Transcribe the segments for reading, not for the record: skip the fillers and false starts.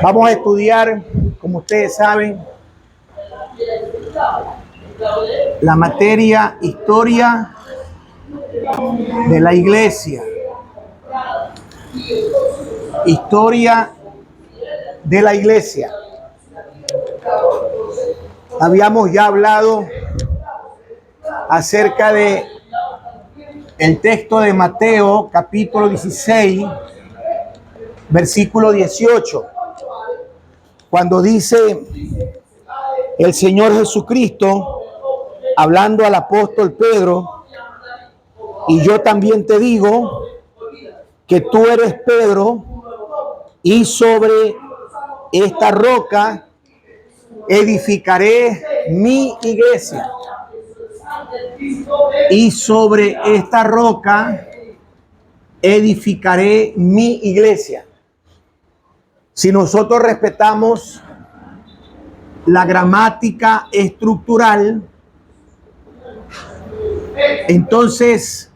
Vamos a estudiar, como ustedes saben, la materia historia de la iglesia. Historia de la iglesia. Habíamos ya hablado acerca de el texto de Mateo, capítulo 16, versículo 18, cuando dice el Señor Jesucristo, hablando al apóstol Pedro: y yo también te digo que tú eres Pedro, y sobre esta roca edificaré mi iglesia. Y sobre esta roca edificaré mi iglesia. Si nosotros respetamos la gramática estructural, entonces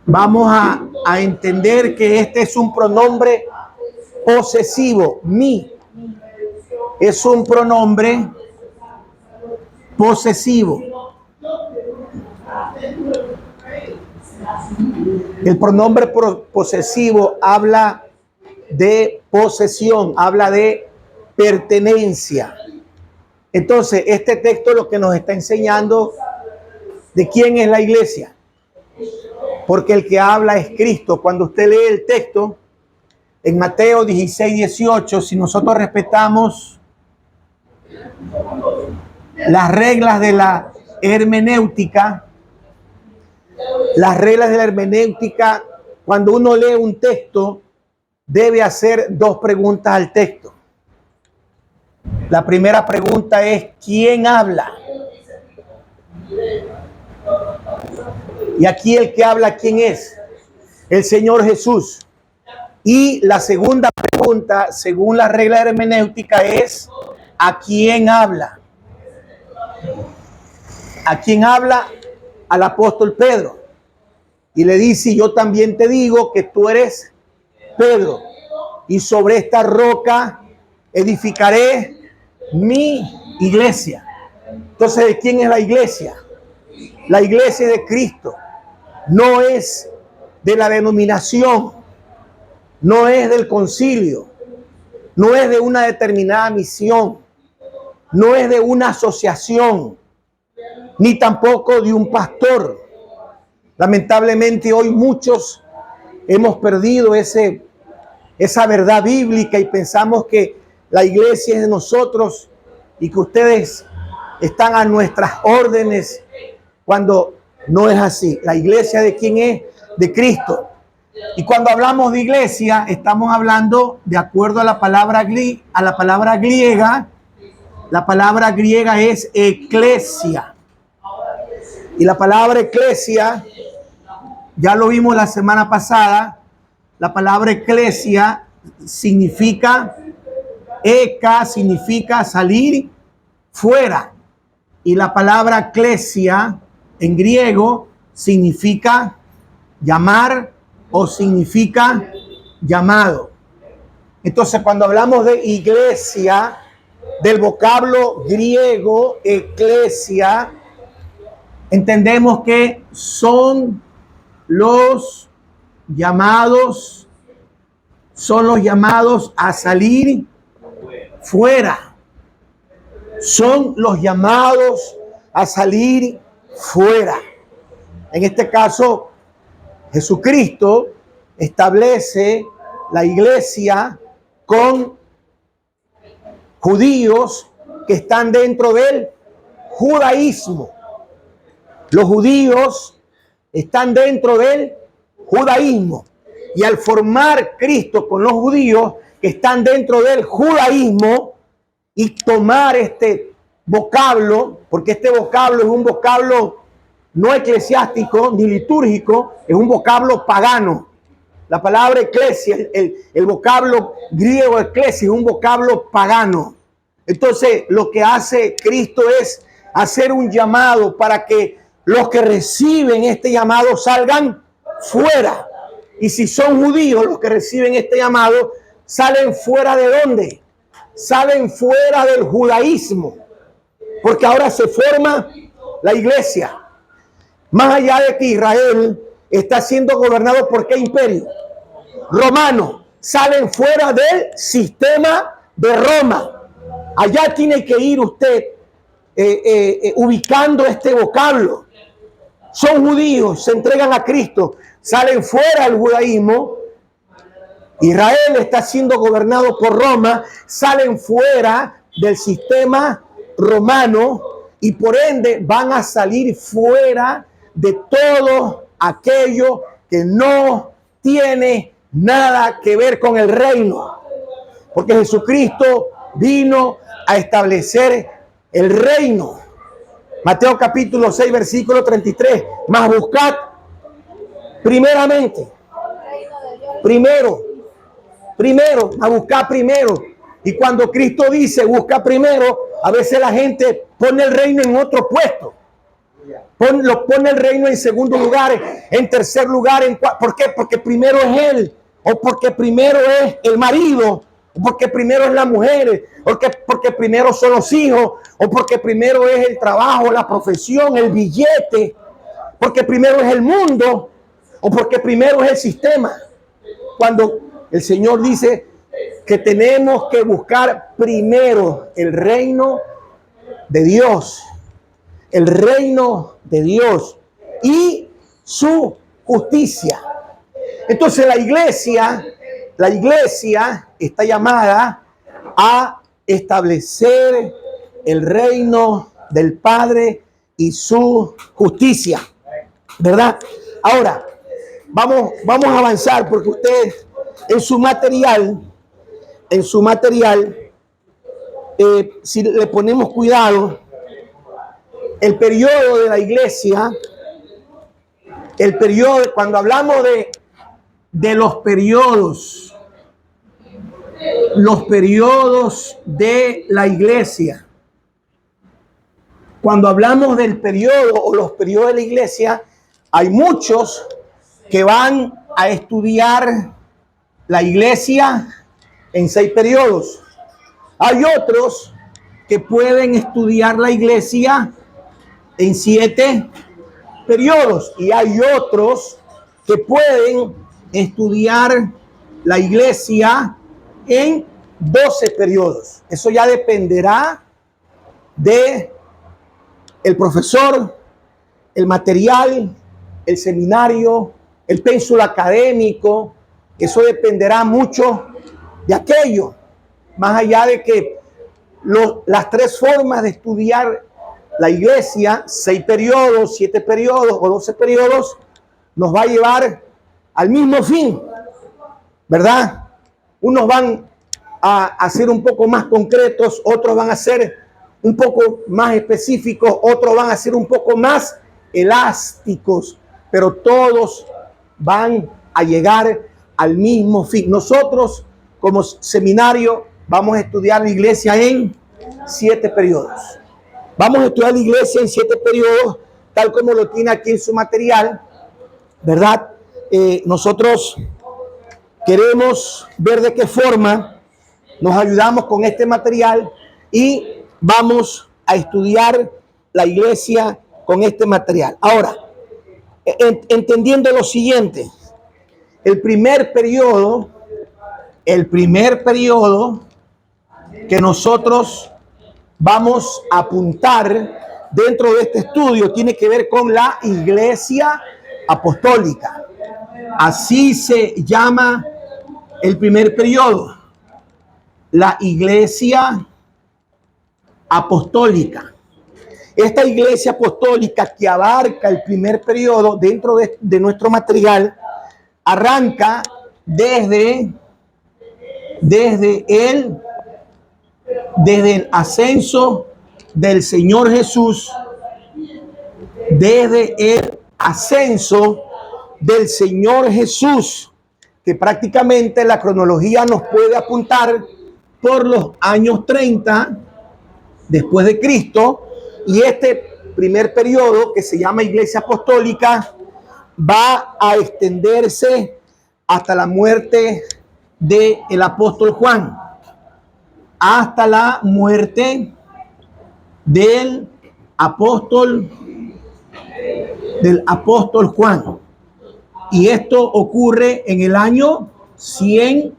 vamos a entender que este es un pronombre posesivo. Mi es un pronombre posesivo. El pronombre posesivo habla de posesión, habla de pertenencia. Entonces, este texto lo que nos está enseñando de quién es la iglesia, porque el que habla es Cristo. Cuando usted lee el texto en Mateo 16, 18, si nosotros respetamos las reglas de la hermenéutica, cuando uno lee un texto, debe hacer dos preguntas al texto. La primera pregunta es: ¿quién habla? Y aquí el que habla, ¿quién es? El Señor Jesús. Y la segunda pregunta, según la regla hermenéutica, es: ¿a quién habla? ¿A quién habla? Al apóstol Pedro. Y le dice: yo también te digo que tú eres Pedro, y sobre esta roca edificaré mi iglesia. Entonces, ¿de quién es la iglesia? La iglesia de Cristo. No es de la denominación, no es del concilio, no es de una determinada misión, no es de una asociación, ni tampoco de un pastor. Lamentablemente hoy muchos hemos perdido esa verdad bíblica y pensamos que la iglesia es de nosotros y que ustedes están a nuestras órdenes, cuando no es así. La iglesia, ¿de quién es? De Cristo. Y cuando hablamos de iglesia, estamos hablando de acuerdo a la palabra griega. La palabra griega es eclesia. Y la palabra eclesia, ya lo vimos la semana pasada, la palabra eclesia significa, significa salir fuera. Y la palabra eclesia en griego significa llamar o significa llamado. Entonces, cuando hablamos de iglesia, del vocablo griego eclesia, entendemos que son los llamados a salir fuera. Son los llamados a salir fuera. En este caso, Jesucristo establece la iglesia con judíos que están dentro del judaísmo. Los judíos están dentro del judaísmo. Y al formar Cristo con los judíos que están dentro del judaísmo y tomar este vocablo, porque este vocablo es un vocablo no eclesiástico ni litúrgico, es un vocablo pagano. La palabra eclesia, el vocablo griego eclesia, es un vocablo pagano. Entonces, lo que hace Cristo es hacer un llamado para que los que reciben este llamado salgan fuera. Y si son judíos los que reciben este llamado, salen fuera ¿de dónde? Salen fuera del judaísmo, porque ahora se forma la iglesia. Más allá de que Israel está siendo gobernado por ¿qué imperio? Romano. Salen fuera del sistema de Roma. Allá tiene que ir usted ubicando este vocablo. Son judíos, se entregan a Cristo, salen fuera del judaísmo. Israel está siendo gobernado por Roma, salen fuera del sistema romano y por ende van a salir fuera de todo aquello que no tiene nada que ver con el reino. Porque Jesucristo vino a establecer el reino. Mateo capítulo 6, versículo 33. Mas buscad primeramente, a buscar primero. Y cuando Cristo dice busca primero, a veces la gente pone el reino en otro puesto. Pone el reino en segundo lugar, en tercer lugar. ¿Por qué? Porque primero es él, o porque primero es el marido, o porque primero es la mujer, porque primero son los hijos, o porque primero es el trabajo, la profesión, el billete, porque primero es el mundo, o porque primero es el sistema. Cuando el Señor dice que tenemos que buscar primero el reino de Dios, el reino de Dios y su justicia. Entonces la iglesia está llamada a establecer el reino del Padre y su justicia, ¿verdad? Ahora, vamos a avanzar porque usted en su material, si le ponemos cuidado, el periodo de la iglesia, cuando hablamos de los periodos de la iglesia, cuando hablamos del periodo o los periodos de la iglesia, hay muchos que van a estudiar la iglesia en 6 periodos. Hay otros que pueden estudiar la iglesia en 7 periodos y hay otros que pueden estudiar la iglesia en 12 periodos. Eso ya dependerá de el profesor, el material, el seminario, el pénsul académico. Eso dependerá mucho de aquello. Más allá de que las 3 formas de estudiar la iglesia, 6 periodos, 7 periodos o 12 periodos, nos va a llevar al mismo fin, ¿verdad? Unos van a ser un poco más concretos, otros van a ser un poco más específicos, otros van a ser un poco más elásticos, pero todos van a llegar al mismo fin. Nosotros, como seminario, vamos a estudiar la iglesia en 7 periodos. Vamos a estudiar la iglesia en 7 periodos, tal como lo tiene aquí en su material, ¿verdad? Nosotros queremos ver de qué forma nos ayudamos con este material y vamos a estudiar la iglesia con este material. Ahora, entendiendo lo siguiente, el primer periodo que nosotros vamos a apuntar dentro de este estudio tiene que ver con la iglesia apostólica. Así se llama el primer periodo, la iglesia apostólica. Esta iglesia apostólica que abarca el primer periodo dentro de nuestro material arranca desde el ascenso del Señor Jesús, que prácticamente la cronología nos puede apuntar por los años 30 después de Cristo, y este primer periodo que se llama Iglesia Apostólica va a extenderse hasta la muerte del apóstol Juan, hasta la muerte del apóstol Juan. Y esto ocurre en el año 100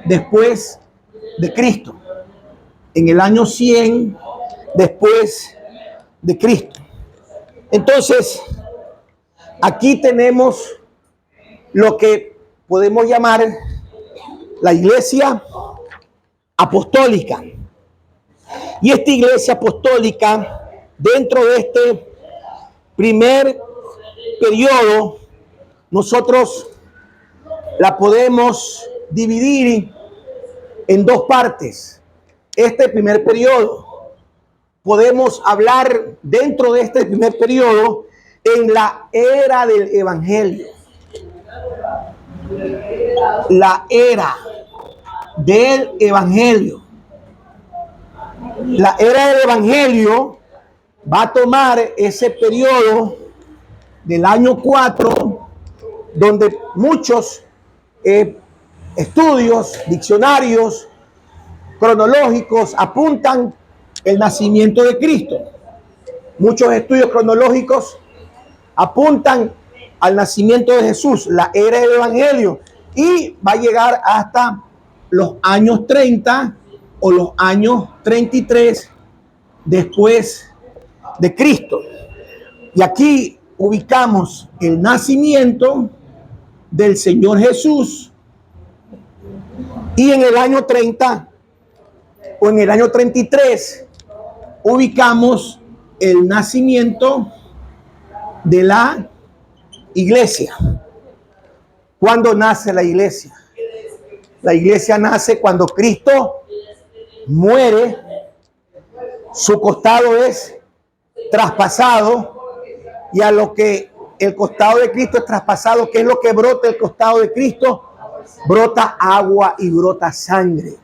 después de Cristo. En el año 100 después de Cristo. Entonces, aquí tenemos lo que podemos llamar la iglesia apostólica. Y esta iglesia apostólica, dentro de este primer periodo, nosotros la podemos dividir en dos partes. Este primer periodo, podemos hablar dentro de este primer periodo en la era del evangelio. La era del evangelio. La era del evangelio va a tomar ese periodo del año 4, donde muchos estudios, diccionarios cronológicos apuntan el nacimiento de Cristo. Muchos estudios cronológicos apuntan al nacimiento de Jesús, la era del evangelio, y va a llegar hasta los años 30 o los años 33 después de Cristo. Y aquí ubicamos el nacimiento del Señor Jesús, y en el año 30 o en el año 33 ubicamos el nacimiento de la iglesia. ¿Cuándo nace la iglesia? La iglesia nace cuando Cristo muere, su costado es traspasado, y a lo que el costado de Cristo es traspasado, ¿qué es lo que brota el costado de Cristo? Brota agua y brota sangre.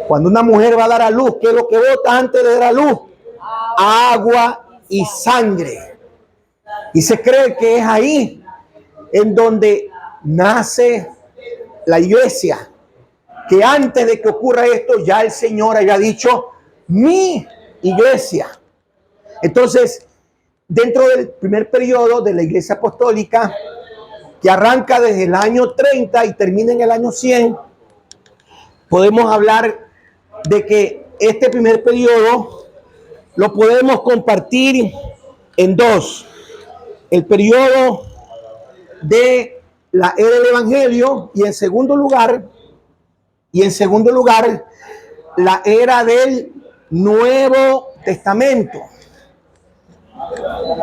Cuando una mujer va a dar a luz, ¿qué es lo que brota antes de dar a luz? Agua y sangre. Y se cree que es ahí en donde nace la iglesia, que antes de que ocurra esto ya el Señor haya dicho mi iglesia. Entonces, dentro del primer periodo de la iglesia apostólica, que arranca desde el año 30 y termina en el año 100, podemos hablar de que este primer periodo lo podemos compartir en dos: el periodo de la era del evangelio, y en segundo lugar, la era del Nuevo Testamento.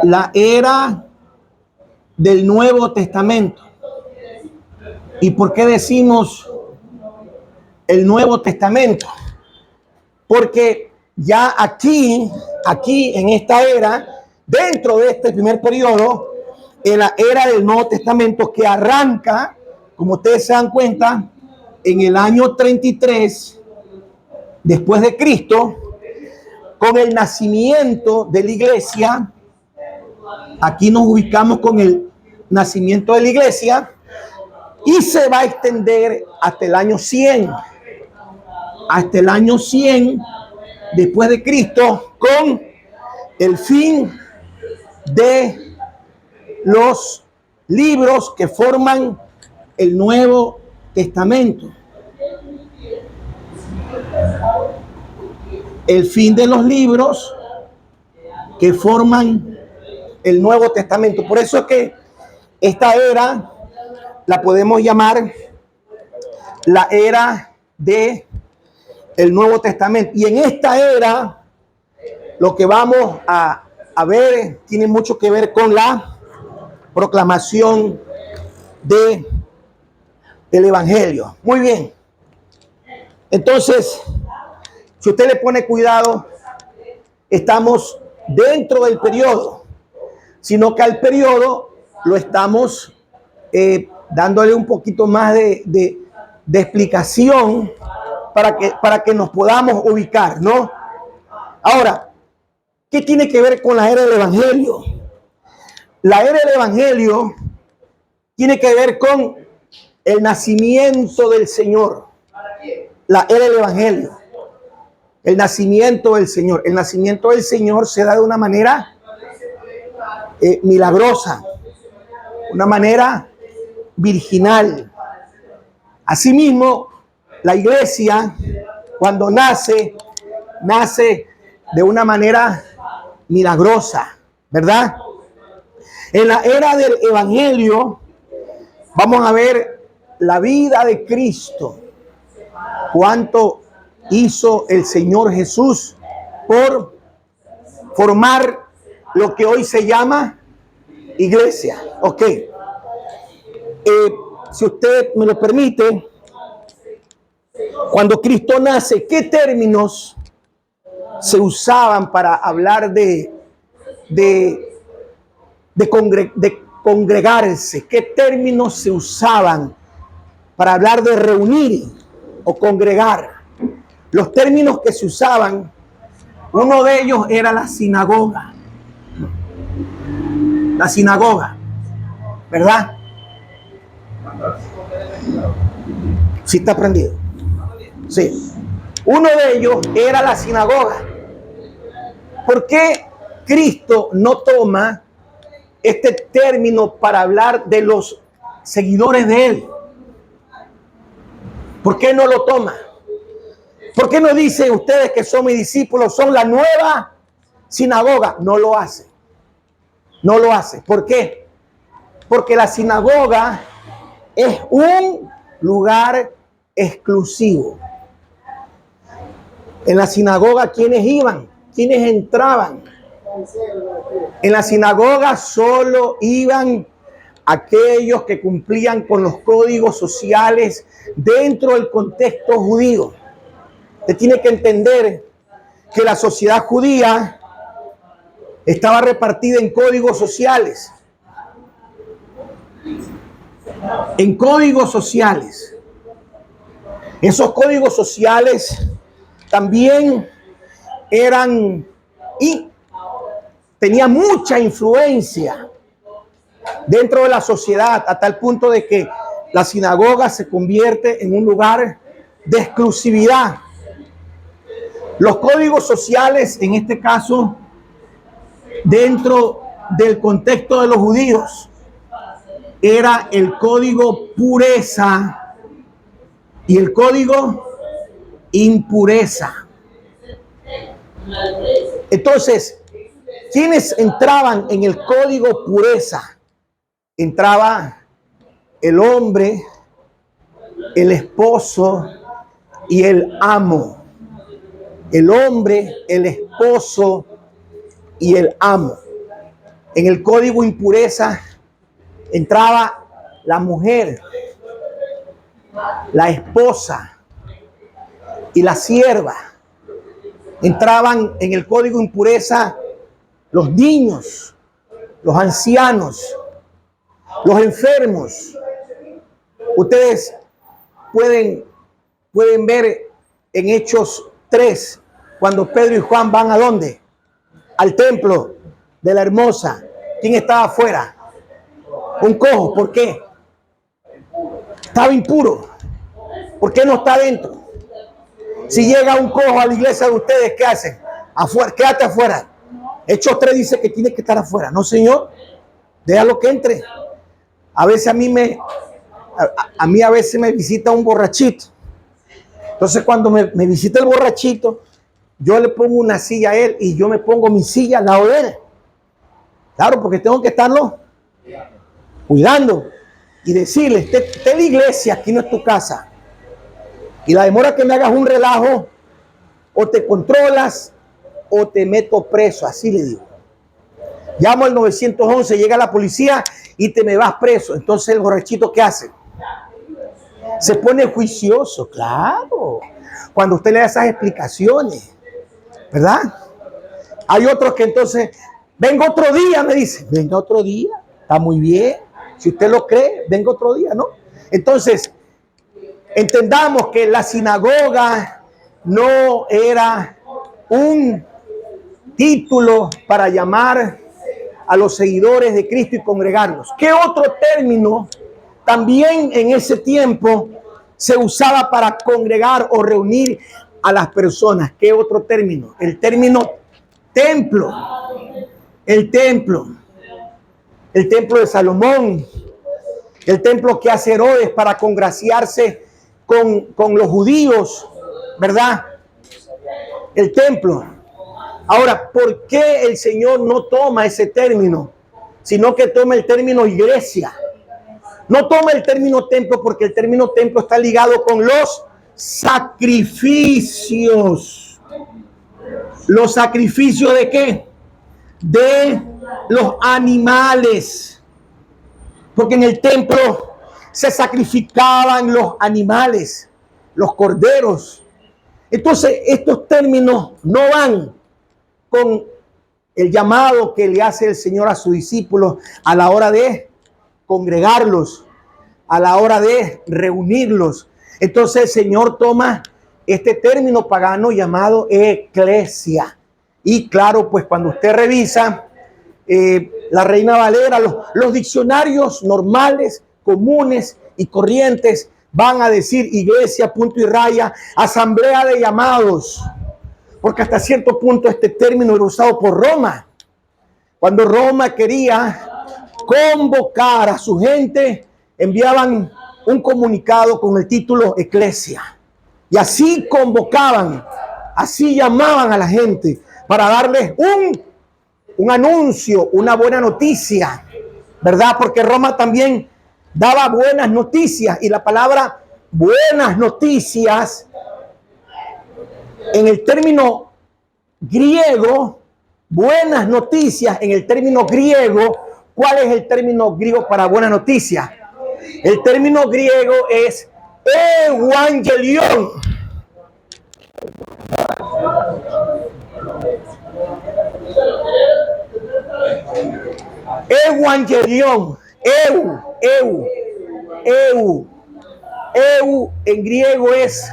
La era del Nuevo Testamento. ¿Y por qué decimos el Nuevo Testamento? Porque ya aquí en esta era, dentro de este primer periodo, en la era del Nuevo Testamento, que arranca, como ustedes se dan cuenta, en el año 33 después de Cristo, con el nacimiento de la iglesia. Aquí nos ubicamos con el nacimiento de la iglesia, y se va a extender hasta el año 100. Hasta el año 100 después de Cristo, con el fin de los libros que forman el Nuevo Testamento. El fin de los libros que forman el Nuevo Testamento. Por eso es que esta era la podemos llamar la era de el Nuevo Testamento. Y en esta era, lo que vamos a ver tiene mucho que ver con la proclamación del Evangelio. Muy bien. Entonces, si usted le pone cuidado, estamos dentro del periodo, sino que al periodo lo estamos dándole un poquito más de explicación para que nos podamos ubicar, ¿no? Ahora, ¿qué tiene que ver con la era del Evangelio? La era del Evangelio tiene que ver con el nacimiento del Señor. Era el Evangelio. El nacimiento del Señor. El nacimiento del Señor se da de una manera milagrosa, una manera virginal. Asimismo, la iglesia, cuando nace de una manera milagrosa, ¿verdad? En la era del Evangelio, vamos a ver la vida de Cristo. Cuánto hizo el Señor Jesús por formar lo que hoy se llama iglesia. Ok. Si usted me lo permite, cuando Cristo nace, ¿qué términos se usaban para hablar de congregarse? ¿Qué términos se usaban para hablar de reunir o congregar? Los términos que se usaban, uno de ellos era la sinagoga. La sinagoga, ¿verdad? Sí está prendido. Sí. Uno de ellos era la sinagoga. ¿Por qué Cristo no toma este término para hablar de los seguidores de Él? ¿Por qué no lo toma? ¿Por qué no dice ustedes que son mis discípulos, son la nueva sinagoga? No lo hace. No lo hace. ¿Por qué? Porque la sinagoga es un lugar exclusivo. En la sinagoga, ¿quiénes iban? ¿Quiénes entraban? En la sinagoga solo iban aquellos que cumplían con los códigos sociales dentro del contexto judío. Usted tiene que entender que la sociedad judía estaba repartida en códigos sociales. En códigos sociales. Esos códigos sociales también eran y tenían mucha influencia dentro de la sociedad, a tal punto de que la sinagoga se convierte en un lugar de exclusividad. Los códigos sociales, en este caso, dentro del contexto de los judíos, era el código pureza y el código impureza. Entonces, ¿quiénes entraban en el código pureza? Entraba el hombre, el esposo y el amo. El hombre, el esposo y el amo. En el código impureza entraba la mujer, la esposa y la sierva. Entraban en el código impureza los niños, los ancianos, los enfermos. Ustedes pueden ver en Hechos 3, cuando Pedro y Juan van ¿a dónde? Al templo de la Hermosa. ¿Quién estaba afuera? Un cojo. ¿Por qué? Estaba impuro. ¿Por qué no está adentro? Si llega un cojo a la iglesia de ustedes, ¿qué hacen? Afuera, quédate afuera. Hechos 3 dice que tiene que estar afuera. No, señor, déjalo que entre. A veces a mí a veces me visita un borrachito. Entonces cuando me visita el borrachito, yo le pongo una silla a él y yo me pongo mi silla al lado de él. Claro, porque tengo que estarlo cuidando y decirle, esta es la iglesia, aquí no es tu casa. Y la demora que me hagas un relajo, o te controlas o te meto preso, así le digo. Llamo al 911, llega la policía y te me vas preso. Entonces el borrachito, ¿qué hace? Se pone juicioso, claro. Cuando usted le da esas explicaciones, ¿verdad? Hay otros que entonces, venga otro día, me dice. Venga otro día, está muy bien. Si usted lo cree, venga otro día, ¿no? Entonces, entendamos que la sinagoga no era un título para llamar a los seguidores de Cristo y congregarlos. ¿Qué otro término También en ese tiempo se usaba para congregar o reunir a las personas. ¿Qué otro término? El término templo. El templo. El templo de Salomón. El templo que hace Herodes para congraciarse con los judíos, ¿verdad? El templo. Ahora, ¿por qué el Señor no toma ese término, sino que toma el término iglesia? No toma el término templo porque el término templo está ligado con los sacrificios. ¿Los sacrificios de qué? De los animales. Porque en el templo se sacrificaban los animales, los corderos. Entonces, estos términos no van con el llamado que le hace el Señor a sus discípulos a la hora de congregarlos, a la hora de reunirlos. Entonces el Señor toma este término pagano llamado eclesia. Y claro, pues cuando usted revisa la Reina Valera, los diccionarios normales, comunes y corrientes van a decir iglesia, punto y raya, asamblea de llamados. Porque hasta cierto punto este término era usado por Roma. Cuando Roma quería convocar a su gente, enviaban un comunicado con el título eclesia. Y así convocaban, así llamaban a la gente para darles un anuncio, una buena noticia, ¿verdad? Porque Roma también daba buenas noticias y la palabra buenas noticias en el término griego, buenas noticias en el término griego, ¿cuál es el término griego para buena noticia? El término griego es evangelión. Evangelión, eu en griego es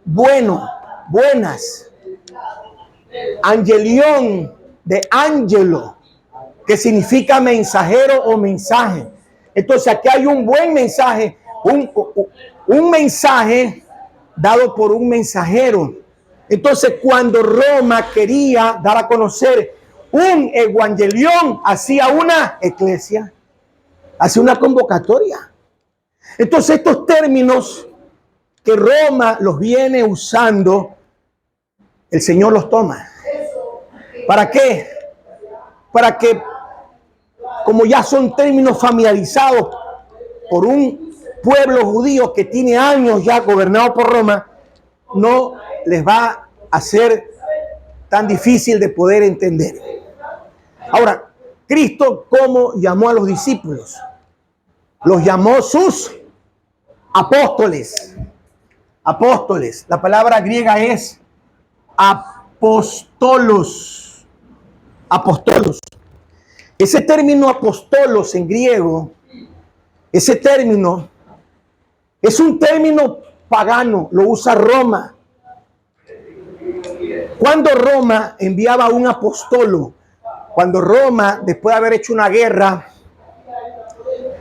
bueno, buenas. Angelión de ángelo, que significa mensajero o mensaje. Entonces aquí hay un buen mensaje, un mensaje dado por un mensajero. Entonces cuando Roma quería dar a conocer un evangelión, hacía una eclesia, hacía una convocatoria. Entonces estos términos que Roma los viene usando, el Señor los toma. ¿Para qué? Para que, como ya son términos familiarizados por un pueblo judío que tiene años ya gobernado por Roma, no les va a ser tan difícil de poder entender. Ahora, Cristo, ¿cómo llamó a los discípulos? Los llamó sus apóstoles. Apóstoles. La palabra griega es apostolos. Apostolos. Ese término apostolos en griego, ese término es un término pagano, lo usa Roma. Cuando Roma enviaba un apostolo, cuando Roma, después de haber hecho una guerra,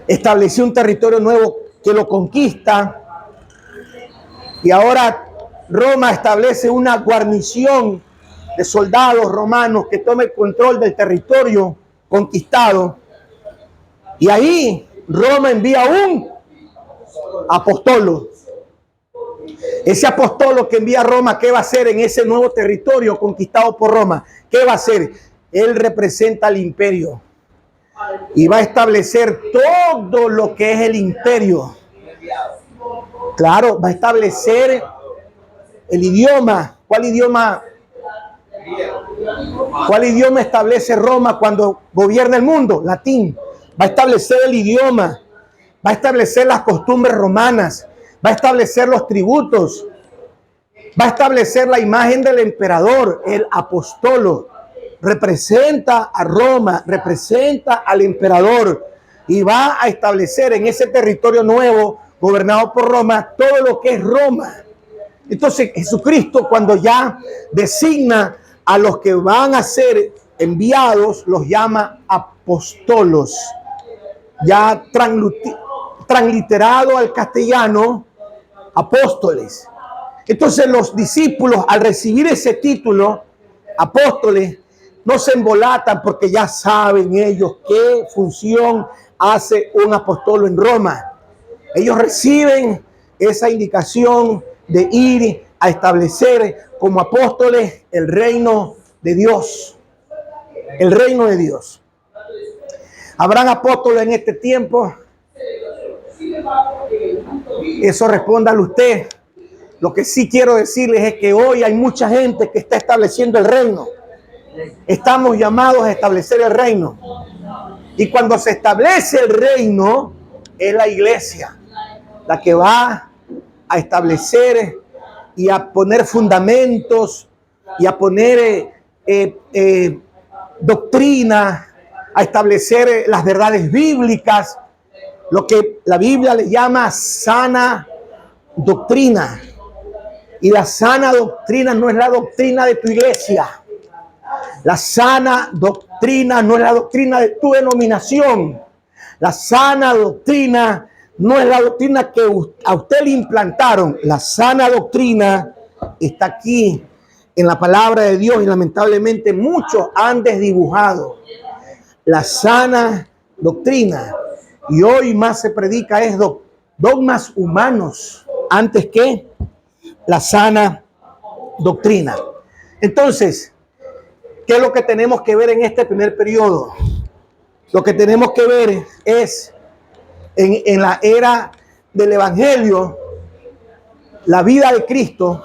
estableció un territorio nuevo que lo conquista, y ahora Roma establece una guarnición de soldados romanos que tome el control del territorio conquistado. Y ahí Roma envía un apostolo. Ese apostolo que envía a Roma, ¿qué va a hacer en ese nuevo territorio conquistado por Roma? ¿Qué va a hacer? Él representa al imperio y va a establecer todo lo que es el imperio. Claro, va a establecer el idioma. ¿Cuál idioma? ¿Cuál idioma establece Roma cuando gobierna el mundo? Latín. Va a establecer el idioma, va a establecer las costumbres romanas, va a establecer los tributos, va a establecer la imagen del emperador. El apostolo representa a Roma, representa al emperador y va a establecer en ese territorio nuevo gobernado por Roma todo lo que es Roma. Entonces Jesucristo, cuando ya designa a los que van a ser enviados, los llama apostolos. ya transliterado al castellano, apóstoles. Entonces los discípulos, al recibir ese título, apóstoles, no se embolatan porque ya saben ellos qué función hace un apóstol en Roma. Ellos reciben esa indicación de ir a establecer como apóstoles el reino de Dios. El reino de Dios. ¿Habrán apóstoles en este tiempo? Eso respóndale usted. Lo que sí quiero decirles es que hoy hay mucha gente que está estableciendo el reino. Estamos llamados a establecer el reino. Y cuando se establece el reino, es la iglesia la que va a establecer y a poner fundamentos y a poner doctrina, a establecer las verdades bíblicas, lo que la Biblia le llama sana doctrina. Y la sana doctrina no es la doctrina de tu iglesia. La sana doctrina no es la doctrina de tu denominación. La sana doctrina no es la doctrina que a usted le implantaron. La sana doctrina está aquí en la palabra de Dios y lamentablemente muchos han desdibujado la sana doctrina. Y hoy más se predica es dogmas humanos antes que la sana doctrina. Entonces, ¿qué es lo que tenemos que ver en este primer periodo? Lo que tenemos que ver es en la era del Evangelio, la vida de Cristo,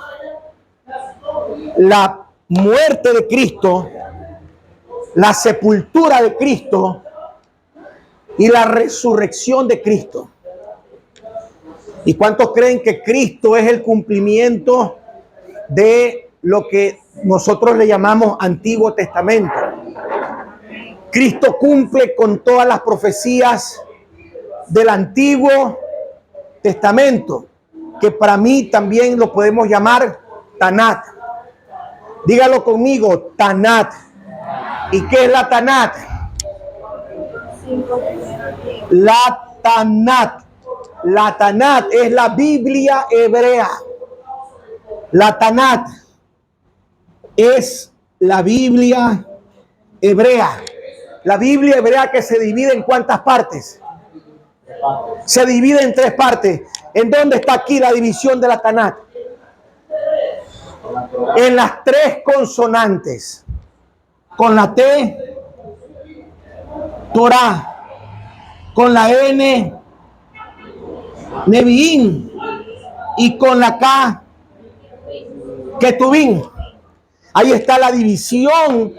la muerte de Cristo, la sepultura de Cristo y la resurrección de Cristo. ¿Y cuántos creen que Cristo es el cumplimiento de lo que nosotros le llamamos Antiguo Testamento? Cristo cumple con todas las profecías del Antiguo Testamento, que para mí también lo podemos llamar Tanat. Dígalo conmigo, Tanat. ¿Y qué es la Tanat? La Tanat. La Tanat es la Biblia hebrea. La Tanat es la Biblia hebrea. La Biblia hebrea que se divide en ¿cuántas partes? Se divide en 3 partes. ¿En dónde está aquí la división de la Tanat? En las 3 consonantes. Con la T, Torah. Con la N, Neviín. Y con la K, Ketubín. Ahí está la división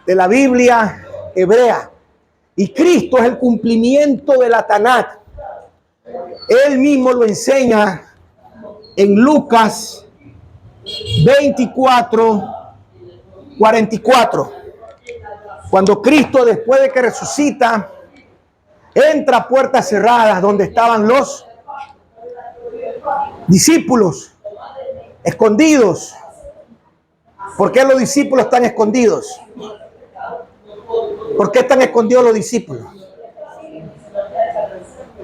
de la Biblia hebrea. Y Cristo es el cumplimiento de la Tanat. Él mismo lo enseña en Lucas 24:44. Cuando Cristo, después de que resucita, entra a puertas cerradas donde estaban los discípulos escondidos. ¿Por qué los discípulos están escondidos? ¿Por qué están escondidos los discípulos?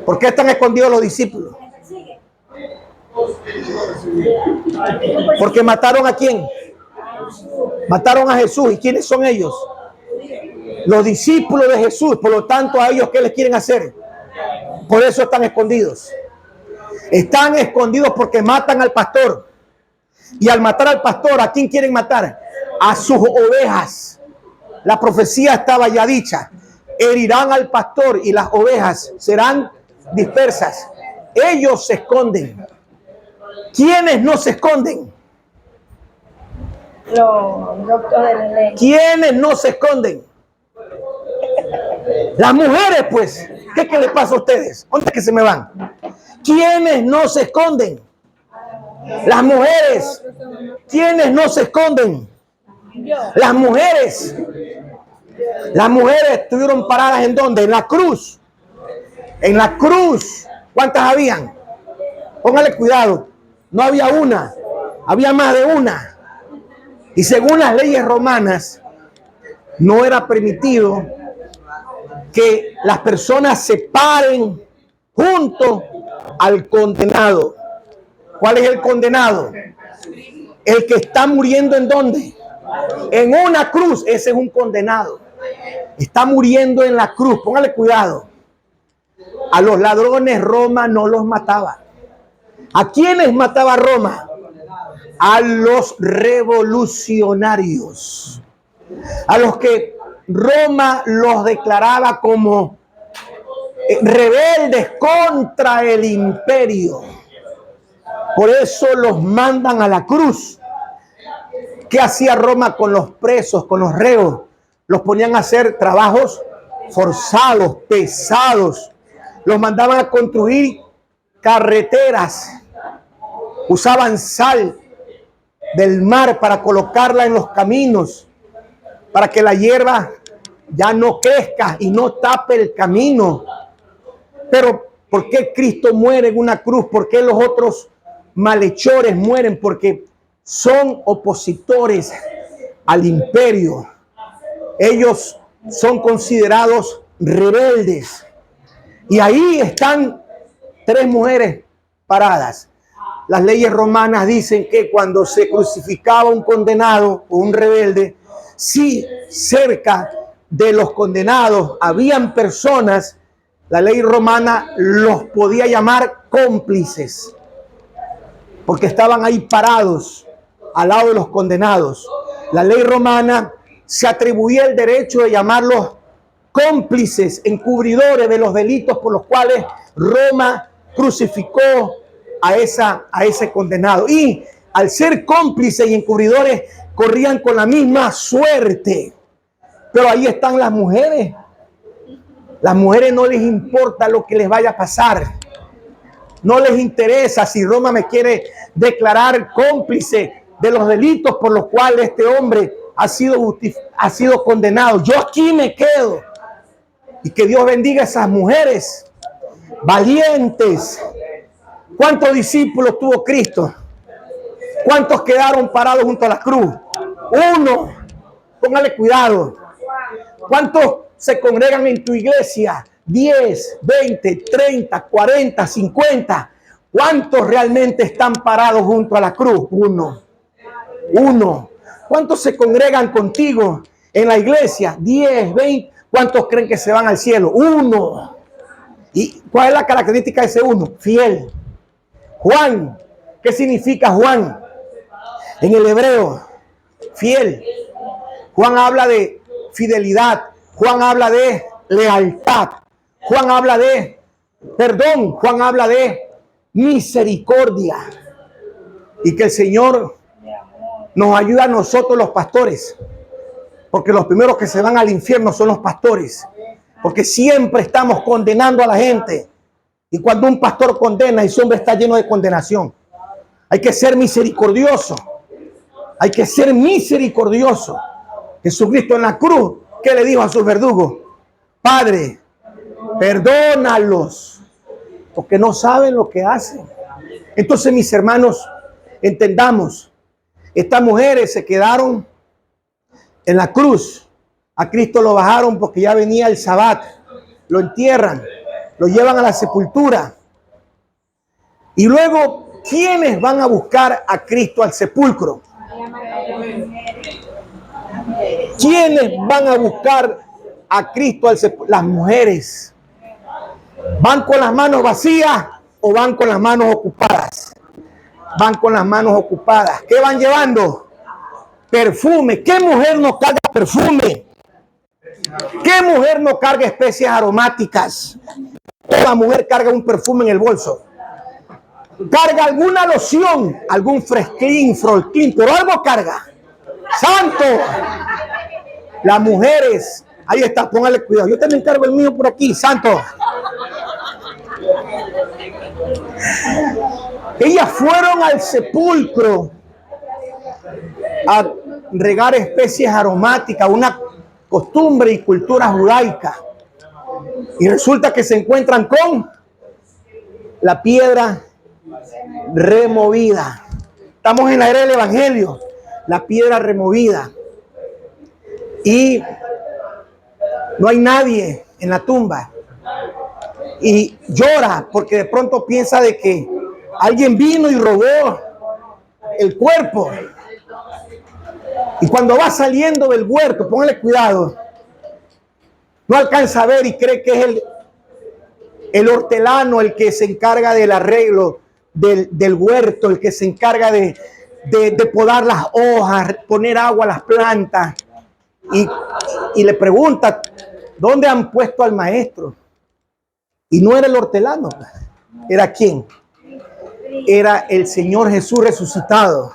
¿Por qué están escondidos los discípulos? Porque mataron ¿a quién? Mataron a Jesús. ¿Y quiénes son ellos? Los discípulos de Jesús. Por lo tanto, a ellos, ¿qué les quieren hacer? Por eso están escondidos. Están escondidos porque matan al pastor. Y al matar al pastor, ¿a quién quieren matar? A sus ovejas. La profecía estaba ya dicha. Herirán al pastor y las ovejas serán dispersas. Ellos se esconden. ¿Quiénes no se esconden? Los doctores de la ley. ¿Quiénes no se esconden? Las mujeres, pues. ¿Qué le pasa a ustedes? ¿Dónde es que se me van? ¿Quiénes no se esconden? Las mujeres. ¿Quiénes no se esconden? Las mujeres. Las mujeres estuvieron paradas ¿en dónde? En la cruz. En la cruz. ¿Cuántas habían? Póngale cuidado. No había una. Había más de una. Y según las leyes romanas, no era permitido que las personas se paren junto al condenado. ¿Cuál es el condenado? El que está muriendo ¿en dónde? En una cruz. Ese es un condenado. Está muriendo en la cruz. Póngale cuidado. A los ladrones Roma no los mataba. ¿A quiénes mataba Roma? A los revolucionarios. A los que Roma los declaraba como rebeldes contra el imperio. Por eso los mandan a la cruz. ¿Qué hacía Roma con los presos, con los reos? Los ponían a hacer trabajos forzados, pesados. Los mandaban a construir carreteras. Usaban sal del mar para colocarla en los caminos, para que la hierba ya no crezca y no tape el camino. Pero ¿por qué Cristo muere en una cruz? ¿Por qué los otros malhechores mueren? Porque son opositores al imperio. Ellos son considerados rebeldes. Y ahí están 3 mujeres paradas. Las leyes romanas dicen que cuando se crucificaba un condenado o un rebelde, si cerca de los condenados habían personas, la ley romana los podía llamar cómplices, porque estaban ahí parados al lado de los condenados. La ley romana se atribuía el derecho de llamarlos cómplices, encubridores de los delitos por los cuales Roma crucificó a ese condenado. Y al ser cómplices y encubridores, corrían con la misma suerte. Pero ahí están las mujeres. Las mujeres no les importa lo que les vaya a pasar. No les interesa si Roma me quiere declarar cómplice de los delitos por los cuales este hombre ha sido condenado. Yo aquí me quedo. Y que Dios bendiga a esas mujeres valientes. ¿Cuántos discípulos tuvo Cristo? ¿Cuántos quedaron parados junto a la cruz? 1. Póngale cuidado. ¿Cuántos se congregan en tu iglesia? 10, 20, 30, 40, 50. ¿Cuántos realmente están parados junto a la cruz? 1. ¿Cuántos se congregan contigo en la iglesia? 10, 20. ¿Cuántos creen que se van al cielo? 1. ¿Y cuál es la característica de ese 1? Fiel. Juan. ¿Qué significa Juan? En el hebreo, fiel. Juan habla de fidelidad. Juan habla de lealtad. Juan habla de perdón. Juan habla de misericordia. Y que el Señor nos ayude a nosotros los pastores. Porque los primeros que se van al infierno son los pastores. Porque siempre estamos condenando a la gente. Y cuando un pastor condena, ese hombre está lleno de condenación. Hay que ser misericordioso. Hay que ser misericordioso. Jesucristo en la cruz, ¿qué le dijo a sus verdugos? Padre, perdónalos, porque no saben lo que hacen. Entonces, mis hermanos, entendamos, estas mujeres se quedaron en la cruz. A Cristo lo bajaron porque ya venía el Sabbat. Lo entierran, lo llevan a la sepultura. Y luego, ¿quiénes van a buscar a Cristo al sepulcro? ¿Quiénes van a buscar a Cristo al sepulcro? Las mujeres. ¿Van con las manos vacías o van con las manos ocupadas? Van con las manos ocupadas. ¿Qué van llevando? Perfume. ¿Qué mujer no carga perfume? ¿Qué mujer no carga especias aromáticas? Toda mujer carga un perfume en el bolso. Carga alguna loción, algún fresquín, frolquín, pero algo carga. ¡Santo! Las mujeres, ahí está, póngale cuidado. Yo también cargo el mío por aquí, santo. Ellas fueron al sepulcro a regar especies aromáticas, una costumbre y cultura judaica. Y resulta que se encuentran con la piedra removida. Estamos en la era del Evangelio. La piedra removida. Y no hay nadie en la tumba y llora porque de pronto piensa de que alguien vino y robó el cuerpo. Y cuando va saliendo del huerto, póngale cuidado, no alcanza a ver y cree que es el hortelano el que se encarga del arreglo del huerto, el que se encarga de podar las hojas, poner agua a las plantas. Y le pregunta, ¿dónde han puesto al maestro? Y no era el hortelano. ¿Era quién? Era el Señor Jesús resucitado.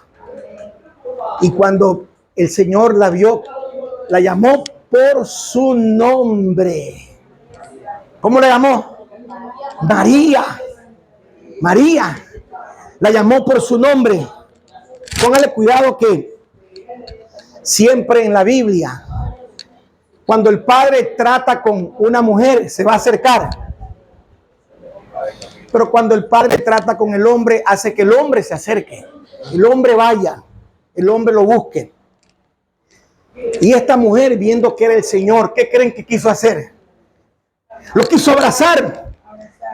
Y cuando el Señor la vio, la llamó por su nombre. ¿Cómo la llamó? María. María. La llamó por su nombre. Póngale cuidado que siempre en la Biblia, cuando el Padre trata con una mujer, se va a acercar. Pero cuando el Padre trata con el hombre, hace que el hombre se acerque. El hombre vaya, el hombre lo busque. Y esta mujer, viendo que era el Señor, ¿qué creen que quiso hacer? Lo quiso abrazar.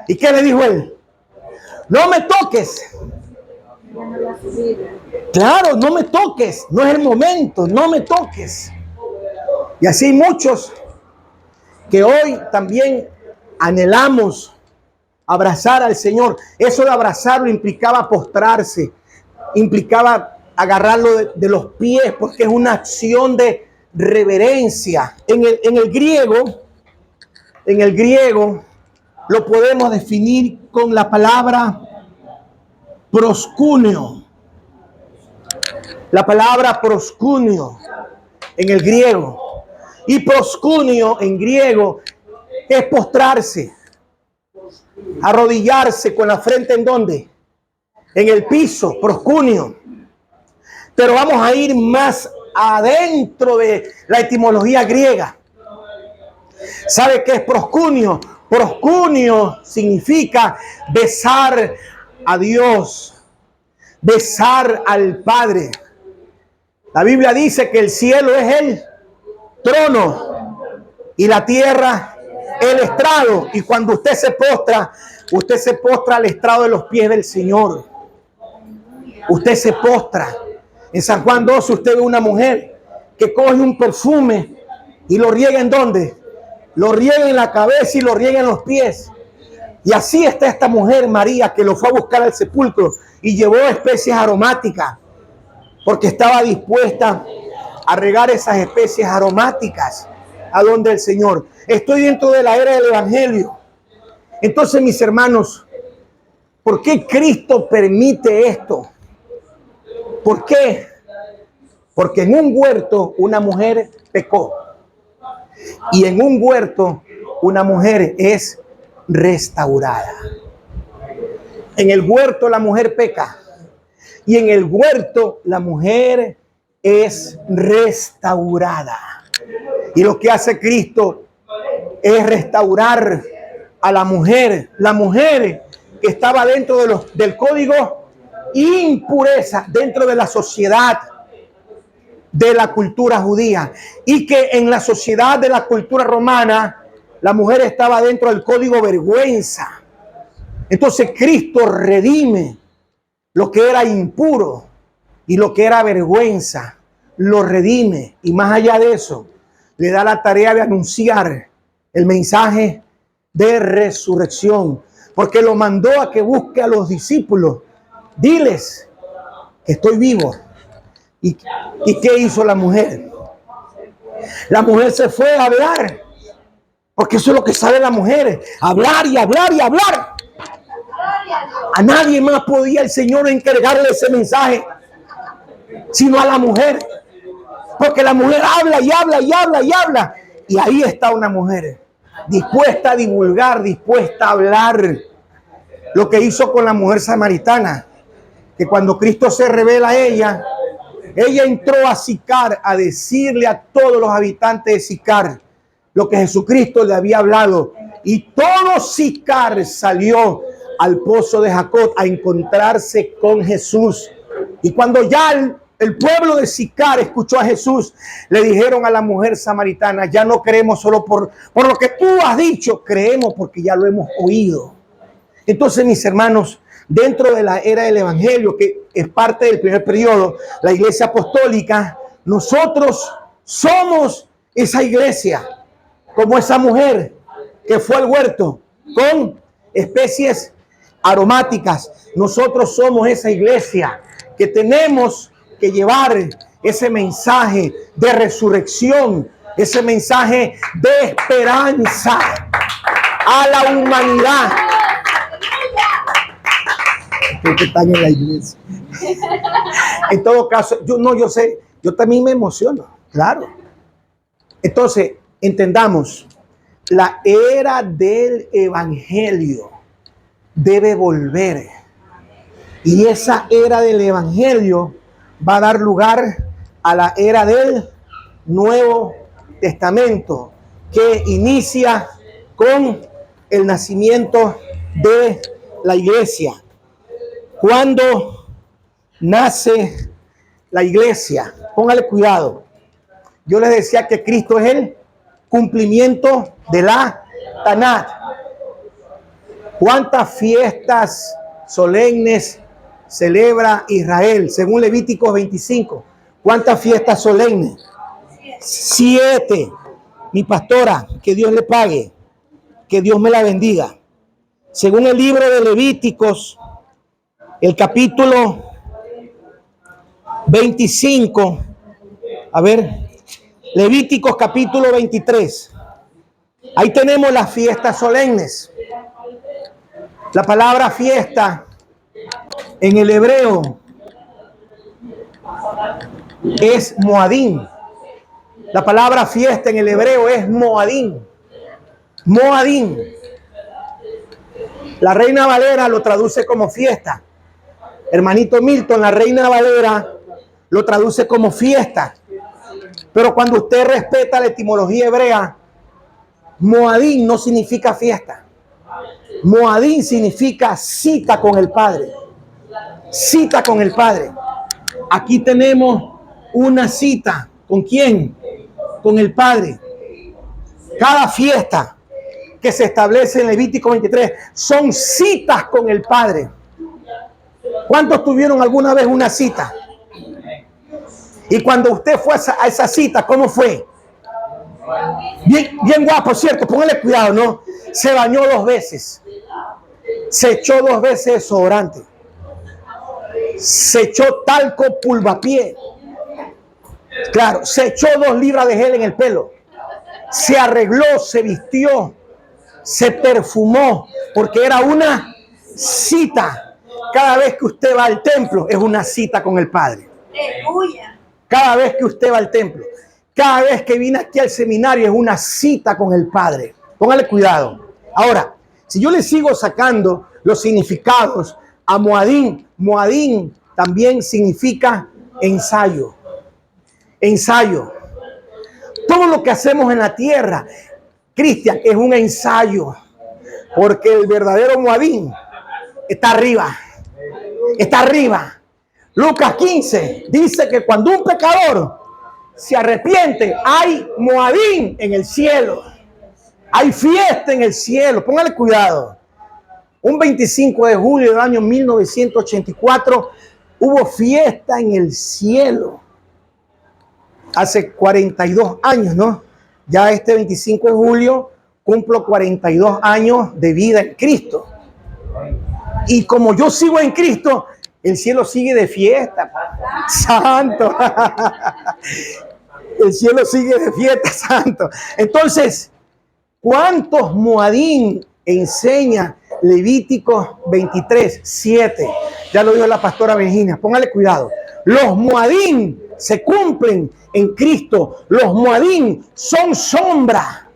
¿Y qué le dijo él? No me toques. Claro, no me toques. No es el momento, no me toques. Y así hay muchos que hoy también anhelamos abrazar al Señor. Eso de abrazarlo implicaba postrarse, implicaba agarrarlo de los pies, porque es una acción de reverencia. En el griego lo podemos definir con la palabra proskuneo. La palabra proskuneo en el griego. Y proskuneo en griego es postrarse, arrodillarse con la frente ¿en dónde? En el piso, proskuneo. Pero vamos a ir más adentro de la etimología griega. ¿Sabe qué es proskuneo? Proskuneo significa besar a Dios, besar al Padre. La Biblia dice que el cielo es el trono y la tierra el estrado. Y cuando usted se postra al estrado de los pies del Señor. Usted se postra. En San Juan 12 usted ve una mujer que coge un perfume y lo riega ¿en dónde? Lo riega en la cabeza y lo riega en los pies. Y así está esta mujer María, que lo fue a buscar al sepulcro y llevó especies aromáticas, porque estaba dispuesta a regar esas especies aromáticas a donde el Señor. Estoy dentro de la era del Evangelio. Entonces, mis hermanos, ¿por qué Cristo permite esto? ¿Por qué? Porque en un huerto una mujer pecó. Y en un huerto una mujer es restaurada. En el huerto la mujer peca. Y en el huerto la mujer es restaurada. Y lo que hace Cristo es restaurar a la mujer. La mujer que estaba dentro del código impureza, dentro de la sociedad de la cultura judía. Y que en la sociedad de la cultura romana, la mujer estaba dentro del código vergüenza. Entonces Cristo redime lo que era impuro y lo que era vergüenza, lo redime. Y más allá de eso, le da la tarea de anunciar el mensaje de resurrección, porque lo mandó a que busque a los discípulos. Diles que estoy vivo. ¿Y qué hizo la mujer? La mujer se fue a hablar, porque eso es lo que sabe la mujer, hablar y hablar y hablar. A nadie más podía el Señor encargarle ese mensaje, sino a la mujer. Porque la mujer habla y habla y habla y habla. Y ahí está una mujer dispuesta a divulgar, dispuesta a hablar. Lo que hizo con la mujer samaritana, que cuando Cristo se revela a ella entró a Sicar a decirle a todos los habitantes de Sicar lo que Jesucristo le había hablado. Y todo Sicar salió al pozo de Jacob a encontrarse con Jesús. Y cuando ya el pueblo de Sicar escuchó a Jesús, le dijeron a la mujer samaritana, ya no creemos solo por lo que tú has dicho, creemos porque ya lo hemos oído. Entonces, mis hermanos, dentro de la era del evangelio, que es parte del primer periodo, la iglesia apostólica, nosotros somos esa iglesia, como esa mujer que fue al huerto con especies aromáticas. Nosotros somos esa iglesia que tenemos que llevar ese mensaje de resurrección, ese mensaje de esperanza a la humanidad. Que están en la iglesia. En todo caso, yo sé, yo también me emociono, claro. Entonces, entendamos, la era del evangelio debe volver. Y esa era del evangelio va a dar lugar a la era del Nuevo Testamento, que inicia con el nacimiento de la iglesia. Cuando nace la iglesia, póngale cuidado. Yo les decía que Cristo es el cumplimiento de la Tanat. ¿Cuántas fiestas solemnes celebra Israel? Según Levíticos 25. ¿Cuántas fiestas solemnes? 7. Mi pastora, que Dios le pague, que Dios me la bendiga. Según el libro de Levíticos, el capítulo 25, a ver, Levíticos capítulo 23. Ahí tenemos las fiestas solemnes. La palabra fiesta en el hebreo es moadín. La palabra fiesta en el hebreo es moadín. Moadín. La Reina Valera lo traduce como fiesta. Hermanito Milton, la Reina Valera lo traduce como fiesta. Pero cuando usted respeta la etimología hebrea, moadín no significa fiesta. Moadín significa cita con el Padre. Cita con el Padre. Aquí tenemos una cita. ¿Con quién? Con el Padre. Cada fiesta que se establece en Levítico 23 son citas con el Padre. ¿Cuántos tuvieron alguna vez una cita? Y cuando usted fue a esa cita, ¿cómo fue? Bien guapo, ¿cierto? Póngale cuidado, ¿no? Se bañó 2 veces. Se echó 2 veces desodorante. Se echó talco pulvapié. Claro, se echó 2 libras de gel en el pelo. Se arregló, se vistió, se perfumó, porque era una cita. Cada vez que usted va al templo es una cita con el Padre. Cada vez que usted va al templo, cada vez que viene aquí al seminario es una cita con el Padre. Póngale cuidado. Ahora, si yo le sigo sacando los significados a moadín, moadín también significa ensayo. Ensayo. Todo lo que hacemos en la tierra, Cristian, es un ensayo. Porque el verdadero moadín está arriba. Está arriba. Lucas 15 dice que cuando un pecador se arrepiente, hay moadín en el cielo. Hay fiesta en el cielo. Póngale cuidado. Un 25 de julio del año 1984 hubo fiesta en el cielo. Hace 42 años, ¿no? Ya este 25 de julio cumplo 42 años de vida en Cristo. Y como yo sigo en Cristo, el cielo sigue de fiesta. Santo. El cielo sigue de fiesta, santo. Entonces, ¿cuántos moadín enseña Levítico 23, 7? Ya lo dijo la pastora Virginia. Póngale cuidado. Los moadín se cumplen en Cristo. Los moadín son sombra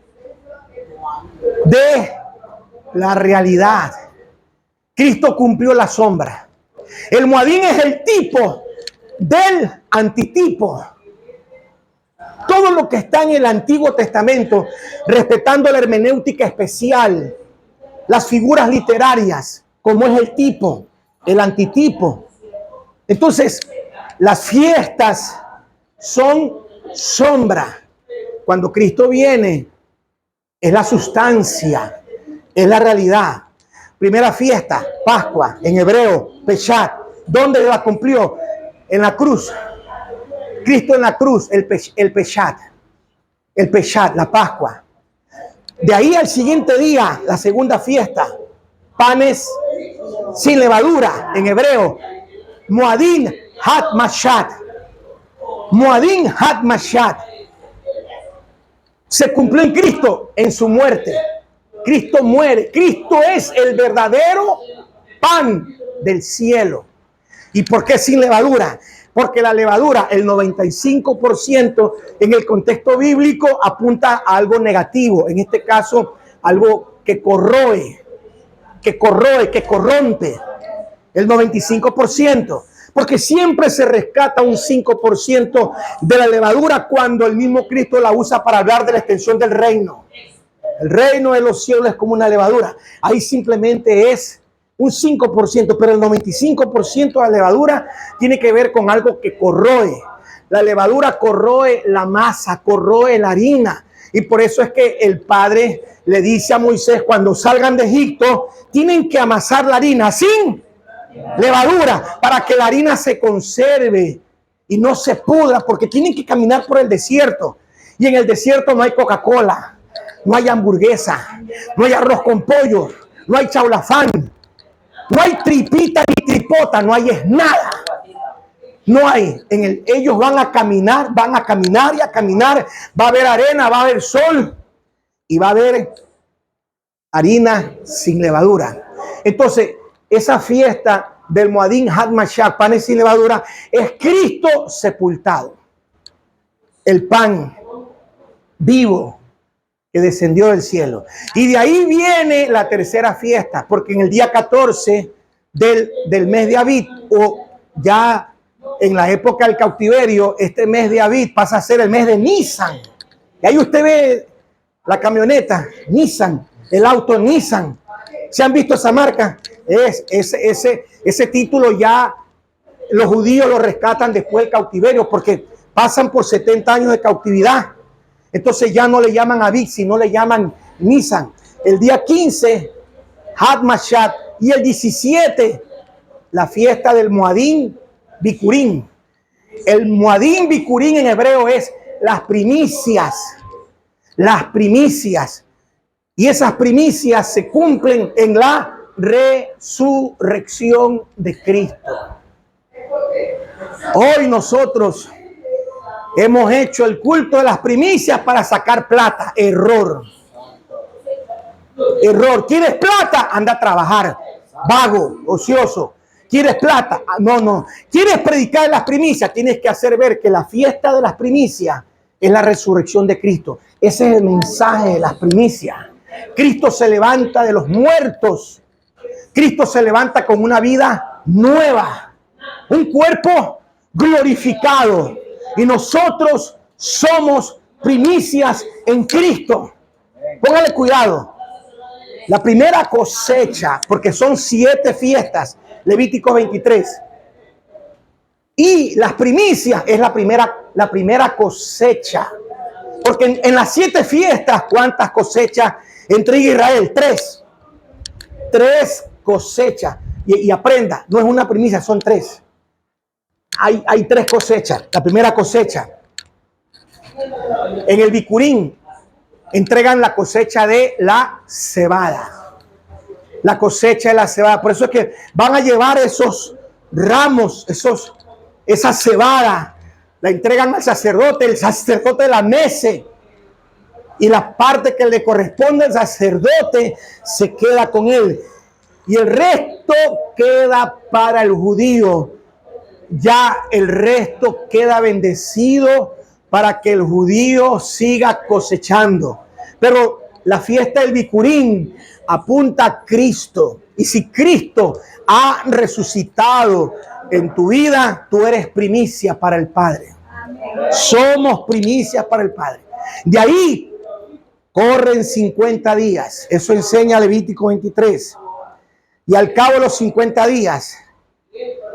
de la realidad. Cristo cumplió la sombra. El moadín es el tipo del antitipo. Todo lo que está en el Antiguo Testamento, respetando la hermenéutica especial, las figuras literarias, como es el tipo, el antitipo. Entonces, Las fiestas son sombra. Cuando Cristo viene, es la sustancia, es la realidad. Primera fiesta, Pascua, en hebreo, Peshat. ¿Dónde la cumplió? En la cruz. Cristo en la cruz, el Peshat. El Peshat, la Pascua. De ahí al siguiente día, la segunda fiesta, panes sin levadura, en hebreo, Moadin Hat Mashat. Moadin Hat Mashat. Se cumplió en Cristo, en su muerte. Cristo muere. Cristo es el verdadero pan del cielo. ¿Y por qué sin levadura? Porque la levadura, el 95% en el contexto bíblico apunta a algo negativo. En este caso, algo que corroe, que corrompe. El 95%. Porque siempre se rescata un 5% de la levadura cuando el mismo Cristo la usa para hablar de la extensión del reino. El reino de los cielos es como una levadura. Ahí simplemente es un 5%, pero el 95% de la levadura tiene que ver con algo que corroe. La levadura corroe la masa, corroe la harina. Y por eso es que el Padre le dice a Moisés, cuando salgan de Egipto, tienen que amasar la harina sin levadura, para que la harina se conserve y no se pudra, porque tienen que caminar por el desierto. Y en el desierto no hay Coca-Cola, no hay hamburguesa, no hay arroz con pollo, no hay chaulafán, no hay tripita ni tripota, no hay es nada. No hay. Ellos van a caminar y a caminar. Va a haber arena, va a haber sol y va a haber harina sin levadura. Entonces, esa fiesta del Moadin Hat Mashat, panes sin levadura, es Cristo sepultado. El pan vivo que descendió del cielo. Y de ahí viene la tercera fiesta, porque en el día 14 del mes de Abib, o ya en la época del cautiverio, este mes de Abib pasa a ser el mes de Nisan. Y ahí usted ve la camioneta Nissan, el auto Nissan. ¿Se han visto esa marca? Ese título ya los judíos lo rescatan después del cautiverio, porque pasan por 70 años de cautividad. Entonces ya no le llaman Abib, sino le llaman Nisan. El día 15, Hat Mashat, y el 17, la fiesta del Moadin Bikurim. El Moadin Bikurim en hebreo es las primicias. Las primicias. Y esas primicias se cumplen en la resurrección de Cristo. Hoy nosotros hemos hecho el culto de las primicias para sacar plata. Error. Error. ¿Quieres plata? Anda a trabajar. Vago, ocioso. ¿Quieres plata? No. ¿Quieres predicar las primicias? Tienes que hacer ver que la fiesta de las primicias es la resurrección de Cristo. Ese es el mensaje de las primicias. Cristo se levanta de los muertos. Cristo se levanta con una vida nueva. Un cuerpo glorificado. Y nosotros somos primicias en Cristo. Póngale cuidado. La primera cosecha, porque son 7 fiestas, Levítico 23. Y las primicias es la primera cosecha. Porque en las 7 fiestas, ¿cuántas cosechas entrega Israel? 3. 3 cosechas. Y aprenda, no es una primicia, son 3. Hay 3 cosechas. La primera cosecha. En el Bikurim entregan la cosecha de la cebada. La cosecha de la cebada. Por eso es que van a llevar esos ramos, esa cebada. La entregan al sacerdote. El sacerdote la mece. Y la parte que le corresponde al sacerdote se queda con él. Y el resto queda para el judío. Ya el resto queda bendecido para que el judío siga cosechando. Pero la fiesta del Bikurim apunta a Cristo. Y si Cristo ha resucitado en tu vida, tú eres primicia para el Padre. Somos primicias para el Padre. De ahí corren 50 días. Eso enseña Levítico 23. Y al cabo de los 50 días,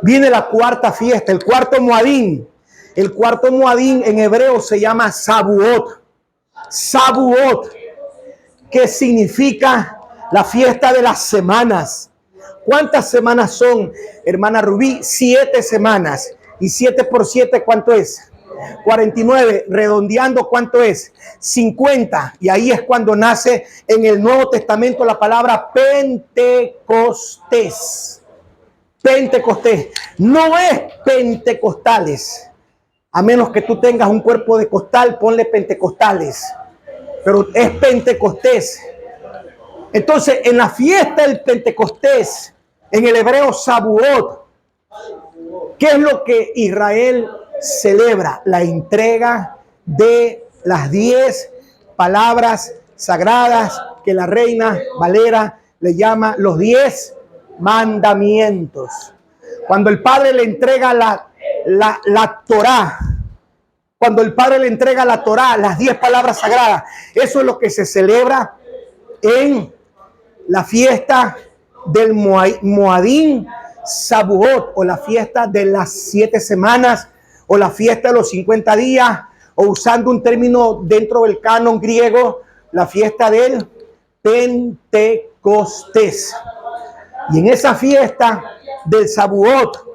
viene la cuarta fiesta, el cuarto Moadín. El cuarto Moadín en hebreo se llama Sabuot. Sabuot, que significa la fiesta de las semanas. ¿Cuántas semanas son, hermana Rubí? 7 semanas. ¿Y 7 por 7 cuánto es? 49. Redondeando, ¿cuánto es? 50. Y ahí es cuando nace en el Nuevo Testamento la palabra Pentecostés. Pentecostés. No es Pentecostales. A menos que tú tengas un cuerpo de costal, ponle Pentecostales. Pero es Pentecostés. Entonces, en la fiesta del Pentecostés, en el hebreo Sabuot, ¿qué es lo que Israel celebra? La entrega de las 10 palabras sagradas que la Reina Valera le llama los 10 mandamientos. Cuando el Padre le entrega la Torá, cuando el Padre le entrega la Torá, las 10 palabras sagradas, eso es lo que se celebra en la fiesta del Moadín Sabuot, o la fiesta de las 7 semanas, o la fiesta de los 50 días, o usando un término dentro del canon griego, la fiesta del Pentecostés. Y en esa fiesta del Sabuot,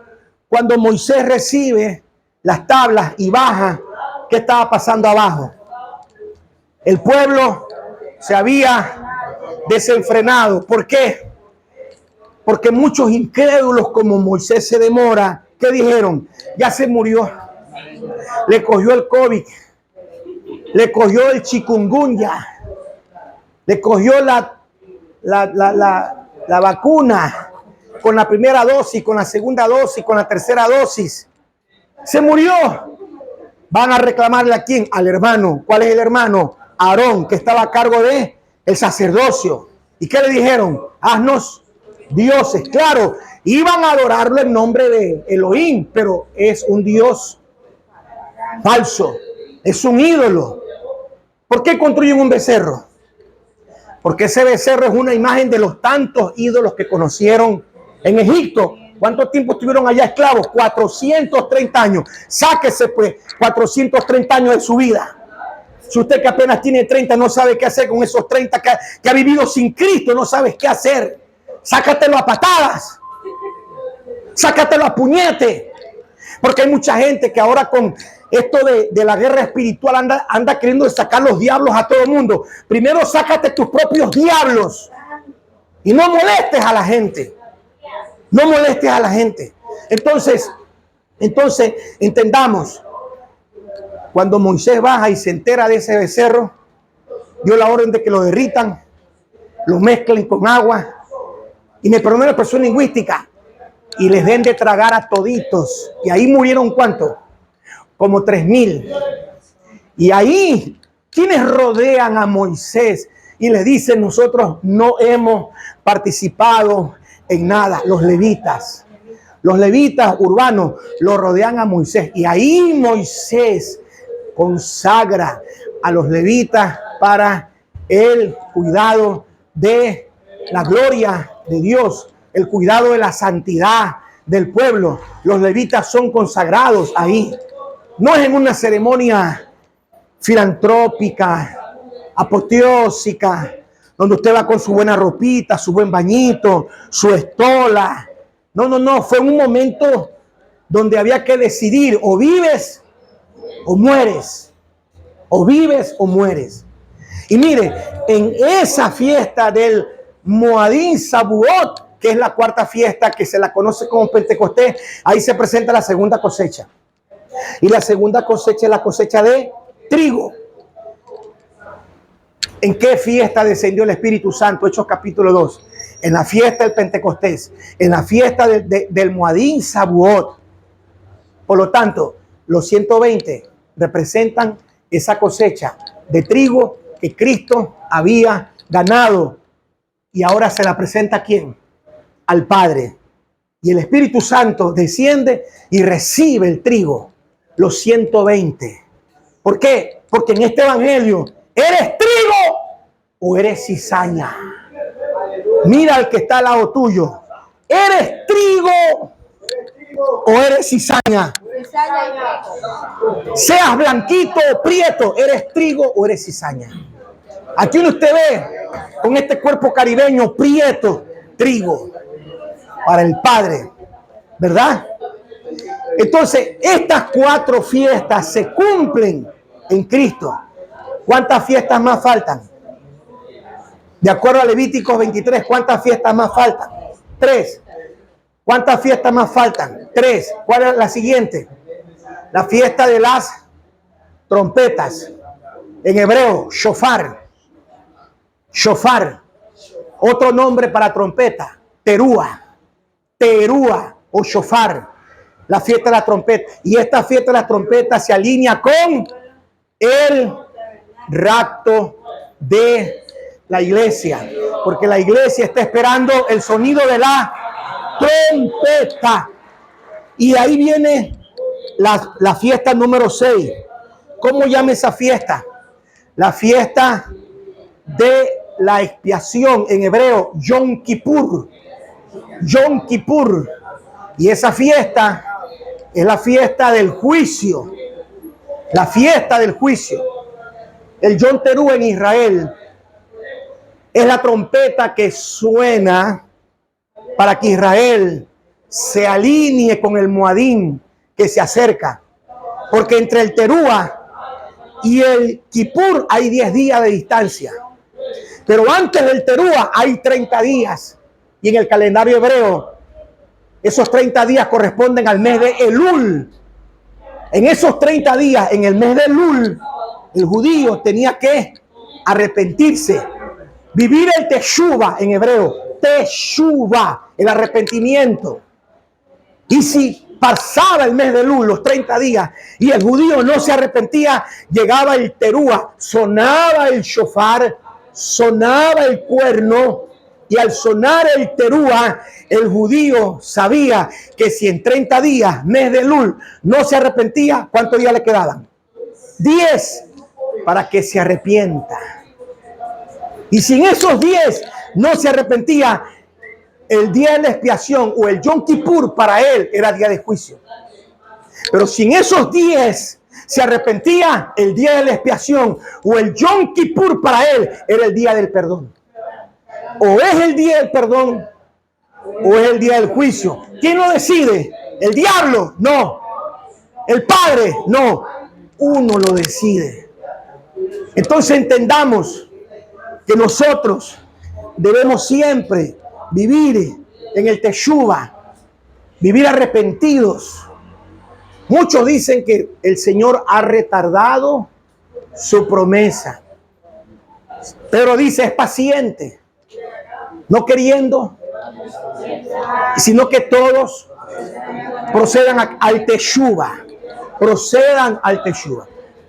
cuando Moisés recibe las tablas y baja, ¿qué estaba pasando abajo? El pueblo se había desenfrenado. ¿Por qué? Porque muchos incrédulos, como Moisés se demora, ¿qué dijeron? Ya se murió. Le cogió el COVID, le cogió el chikungunya, le cogió la vacuna con la primera dosis, con la segunda dosis, con la tercera dosis. Se murió. Van a reclamarle ¿a quién? Al hermano. ¿Cuál es el hermano? Aarón, que estaba a cargo de el sacerdocio. ¿Y qué le dijeron? Haznos dioses. Claro, iban a adorarlo en nombre de Elohim, pero es un dios falso, es un ídolo. ¿Por qué construyen un becerro? Porque ese becerro es una imagen de los tantos ídolos que conocieron en Egipto. ¿Cuánto tiempo estuvieron allá esclavos? 430 años. Sáquese pues 430 años de su vida. Si usted que apenas tiene 30 no sabe qué hacer con esos 30 que ha vivido sin Cristo, no sabes qué hacer. Sácatelo a patadas. Sácatelo a puñete. Porque hay mucha gente que ahora con esto de la guerra espiritual anda queriendo sacar los diablos a todo el mundo. Primero sácate tus propios diablos. Y no molestes a la gente. No molestes a la gente. Entonces, entendamos. Cuando Moisés baja y se entera de ese becerro, dio la orden de que lo derritan, lo mezclen con agua. Y me perdone la expresión lingüística. Y les den de tragar a toditos. Y ahí murieron ¿cuánto? Como 3,000. Y ahí, ¿quiénes rodean a Moisés? Y le dicen, nosotros no hemos participado en nada. Los levitas urbanos lo rodean a Moisés. Y ahí Moisés consagra a los levitas para el cuidado de la gloria de Dios, el cuidado de la santidad del pueblo. Los levitas son consagrados ahí. No es en una ceremonia filantrópica, apoteósica, donde usted va con su buena ropita, su buen bañito, su estola. No. Fue un momento donde había que decidir: o vives o mueres. O vives o mueres. Y mire, en esa fiesta del Moadín Sabuot, que es la cuarta fiesta que se la conoce como Pentecostés, ahí se presenta la segunda cosecha. Y la segunda cosecha es la cosecha de trigo. ¿En qué fiesta descendió el Espíritu Santo? Hechos capítulo 2. En la fiesta del Pentecostés, en la fiesta del Moadín Sabuot. Por lo tanto, los 120 representan esa cosecha de trigo que Cristo había ganado. Y ahora se la presenta ¿a quién? Al Padre. Y el Espíritu Santo desciende y recibe el trigo, los 120. ¿Por qué? Porque en este evangelio, ¿eres trigo o eres cizaña? Mira al que está al lado tuyo. ¿Eres trigo o eres cizaña. Seas blanquito o prieto, eres trigo o eres cizaña. Aquí usted ve con este cuerpo caribeño, prieto, trigo, para el Padre, ¿verdad? Entonces, estas 4 fiestas se cumplen en Cristo. ¿Cuántas fiestas más faltan? De acuerdo a Levíticos 23, ¿cuántas fiestas más faltan? 3. ¿Cuántas fiestas más faltan? 3. ¿Cuál es la siguiente? La fiesta de las trompetas. En hebreo, shofar. Shofar. Otro nombre para trompeta, terúa. Terúa o shofar. La fiesta de la trompeta. Y esta fiesta de la trompeta se alinea con el rapto de la iglesia. Porque la iglesia está esperando el sonido de la trompeta. Y ahí viene la fiesta número 6. ¿Cómo llama esa fiesta? La fiesta de la expiación, en hebreo, Yom Kippur. Yom Kippur. Y esa fiesta es la fiesta del juicio. La fiesta del juicio. El Yom Teruah en Israel es la trompeta que suena para que Israel se alinee con el Moadín que se acerca. Porque entre el Teruah y el Kippur hay 10 días de distancia. Pero antes del Teruah hay 30 días. Y en el calendario hebreo, esos 30 días corresponden al mes de Elul. En esos 30 días, en el mes de Elul, el judío tenía que arrepentirse. Vivir el Teshuvah en hebreo. Teshuvah, el arrepentimiento. Y si pasaba el mes de Elul, los 30 días, y el judío no se arrepentía, llegaba el Teruah, sonaba el shofar, sonaba el cuerno, y al sonar el Teruah, el judío sabía que si en 30 días, mes de Elul, no se arrepentía, ¿cuántos días le quedaban? 10, para que se arrepienta. Y si en esos 10 no se arrepentía, el día de la expiación o el Yom Kippur para él era día de juicio. Pero si en esos 10 se arrepentía, el día de la expiación o el Yom Kippur para él era el día del perdón. O es el día del perdón o es el día del juicio. ¿Quién lo decide? ¿El diablo? No. ¿El Padre? No. Uno lo decide. Entonces entendamos que nosotros debemos siempre vivir en el Teshuvah, vivir arrepentidos. Muchos dicen que el Señor ha retardado su promesa, pero dice es paciente, no queriendo, sino que todos procedan al Teshuvah, procedan al Teshuvah.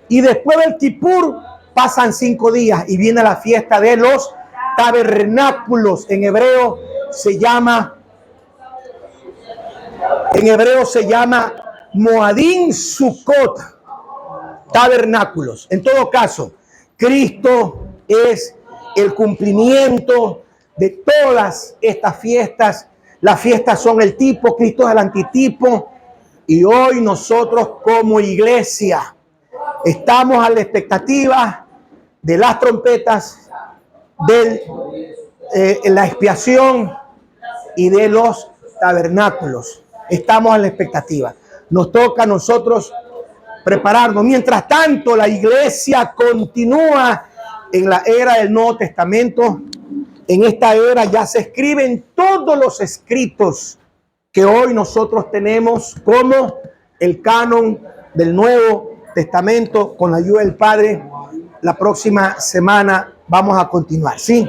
Y después del Kippur pasan 5 días y viene la fiesta de los tabernáculos. En hebreo se llama Moadín Sukkot, tabernáculos. En todo caso, Cristo es el cumplimiento de todas estas fiestas. Las fiestas son el tipo, Cristo es el antitipo. Y hoy nosotros como iglesia estamos a la expectativa de las trompetas, de la expiación y de los tabernáculos. Estamos a la expectativa. Nos toca a nosotros prepararnos. Mientras tanto, la iglesia continúa en la era del Nuevo Testamento. En esta era ya se escriben todos los escritos que hoy nosotros tenemos como el canon del Nuevo Testamento. Con la ayuda del Padre, la próxima semana vamos a continuar, ¿sí?